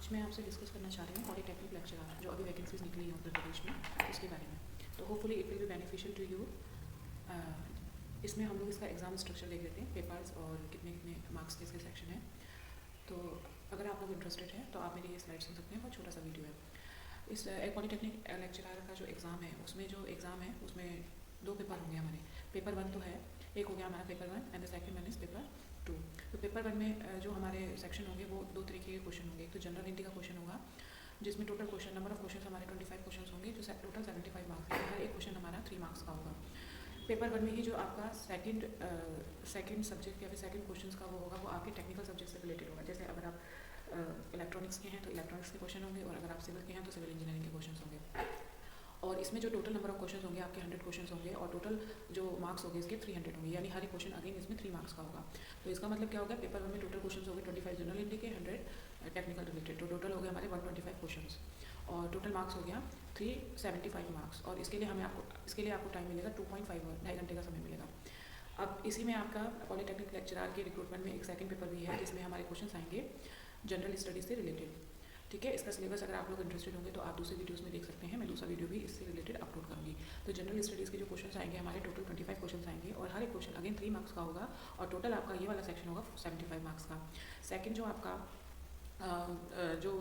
आज मैं आपसे डिस्कस करना चाह रही हूँ पॉलीटेक्निक लेक्चरर जो अभी वैकेंसीज निकली हैं उत्तर प्रदेश में, उसके बारे में। तो hopefully it will be beneficial to you. इसमें हम लोग इसका एग्ज़ाम स्ट्रक्चर देख लेते हैं, पेपर्स और कितने कितने मार्क्स के इसके सेक्शन है। तो अगर आप लोग इंटरेस्टेड हैं तो आप मेरी ये स्लाइड सुन सकते हैं, बहुत छोटा सा वीडियो है। इस पॉलीटेक्निक लेक्चरर का जो एग्ज़ाम है उसमें दो पेपर होंगे हमारे। पेपर 1 तो है, एक हो गया हमारा paper 1 and the second one is paper 2। तो पेपर 1 में जो हमारे सेक्शन होंगे वो दो तरीके के क्वेश्चन होंगे। एक तो जनरल हिंदी का क्वेश्चन होगा जिसमें total question number of question हमारे 25 क्वेश्चन होंगे, जो टोटल 75 मार्क्स है। हर एक क्वेश्चन हमारा 3 मार्क्स का होगा। पेपर 1 में ही जो आपका सेकंड सब्जेक्ट या फिर सेकंड क्वेश्चन का वो होगा, वो आपके टेक्निकल सब्जेक्ट से रिलेटेड होगा। जैसे अगर आप इलेक्ट्रॉनिक्स के हैं तो इलेक्ट्रॉनिक्स के क्वेश्चन होंगे, और अगर आप सिविल के हैं तो सिविल इंजीनियरिंग के क्वेश्चन होंगे। और इसमें जो टोटल नंबर ऑफ क्वेश्चन होंगे आपके 100 क्वेश्चन होंगे, और टोटल जो मार्क्स होंगे इसके 300 होंगे, यानी हर एक क्वेश्चन अगेन इसमें 3 मार्क्स का होगा। तो इसका मतलब क्या होगा, पेपर 1 में टोटल क्वेश्चन होंगे 25 जनरल हिंदी के, 100 टेक्निकल रिलेटेड। तो टोटल हो गया हमारे 125 क्वेश्चन, और टोटल मार्क्स हो गया 375 मार्क्स। और इसके लिए आपको टाइम मिलेगा 2.5 2.5 घंटे का समय मिलेगा। अब इसी में आपका पॉलीटेक्निक लेक्चरर के रिक्रूटमेंट में एक सेकंड पेपर भी है, जिसमें हमारे क्वेश्चन आएंगे जनरल स्टडीज़ से रिलेटेड। ठीक है, इसका सिलेबस अगर आप लोग इंटरेस्टेड होंगे तो आप दूसरे वीडियोस में देख सकते हैं। मैं दूसरा वीडियो भी इससे रिलेटेड अपलोड करूँगी। तो जनरल स्टडीज़ के जो क्वेश्चन आएंगे हमारे टोटल 25 क्वेश्चन आएंगे, और हर एक क्वेश्चन अगेन 3 मार्क्स का होगा, और टोटल आपका ये वाला सेक्शन होगा 75 मार्क्स का। सेकंड जो आपका जो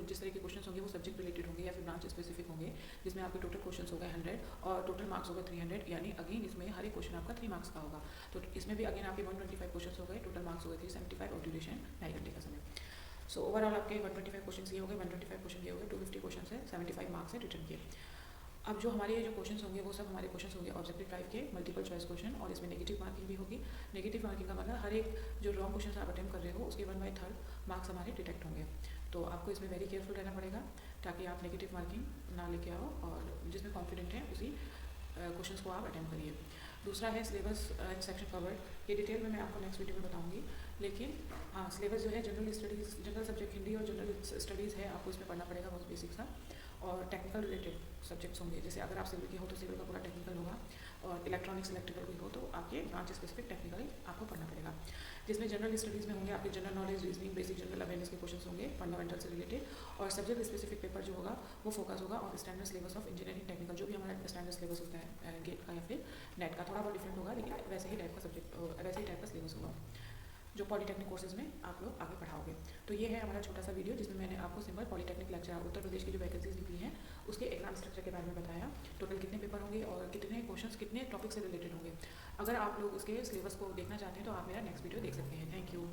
जिस तरह के क्वेश्चन होंगे वो सब्जेक्ट रिलेटेड होंगे या फिर ब्रांच स्पेसिफिक होंगे, जिसमें आपके टोटल क्वेश्चन होगा 100 और टोटल मार्क्स होगा 300, यानी अगेन इसमें हर एक क्वेश्चन आपका 3 मार्क्स का होगा। तो इसमें भी अगेन आपके 125 क्वेश्चन हो गए, टोटल मार्क्स हो गए 375 और ड्यूरेशन 2.5 घंटे का समय। सो ओवरऑल आपके 125 क्वेश्चन ये हो गए, 125 क्वेश्चन ये हो गए, 250 क्वेश्चन है, 75 मार्क्स है रिटर्न के। अब जो हमारे जो क्वेश्चन होंगे वो सब हमारे क्वेश्चन होंगे ऑब्जेक्टिव टाइप के, मल्टीपल चॉइस क्वेश्चन, और इसमें नेगेटिव मार्किंग भी होगी। नेगेटिव मार्किंग का मतलब हर एक जो रॉन्ग क्वेश्चन आप अटेम्प्ट कर रहे हो उसके 1/3 मार्क्स हमारे डिटेक्ट होंगे। तो आपको इसमें वेरी केयरफुल रहना पड़ेगा ताकि आप नेगेटिव मार्किंग ना लेके आओ, और जिसमें कॉन्फिडेंट है उसी क्वेश्चन को आप अटेम्प्ट करिए। दूसरा है सिलेबस एंड सेक्शन कवर्ड, ये डिटेल में मैं आपको नेक्स्ट वीडियो में बताऊंगी। लेकिन हाँ, सिलेबस जो है जनरल सब्जेक्ट हिंदी और जनरल स्टडीज़ है, आपको इसमें पढ़ना पड़ेगा बहुत बेसिक सा। और टेक्निकल रिलेटेड सब्जेक्ट्स होंगे, जैसे अगर आप सिविल के हो तो सिविल का पूरा टेक्निकल होगा, और इलेक्ट्रॉनिक्स इलेक्ट्रिकल भी हो तो आपके ब्रांच स्पेसिफिक टेक्निकल आपको पढ़ना पड़ेगा। जिसमें जनरल स्टडीज़ में होंगे आपके general knowledge, reasoning, basic general awareness के क्वेश्चन होंगे फंडामेंटल से रिलेटेड। और सब्जेक्ट स्पेसिफिक पेपर जो होगा वो फोकस होगा on standard syllabus of engineering technical, जो भी हमारा स्टैंडर्ड सिलेबस होता है गेट का या फिर नेट का, थोड़ा बहुत डिफरेंट होगा, लेकिन वैसे ही टाइप का सिलेबस होगा जो पॉलीटेक्निक कोर्सेज में आप लोग आगे पढ़ाओगे। तो ये है हमारा छोटा सा वीडियो जिसमें मैंने आपको simple polytechnic lecturer Uttar Pradesh की जो वैकेंसीज निकली हैं उसके एग्जाम स्ट्रक्चर के बारे में बताया, टोटल कितने पेपर होंगे और कितने क्वेश्चंस कितने टॉपिक से रिलेटेड होंगे। अगर आप लोग इसके सिलेबस को देखना चाहते हैं तो आप मेरा नेक्स्ट वीडियो देख सकते हैं। Thank you.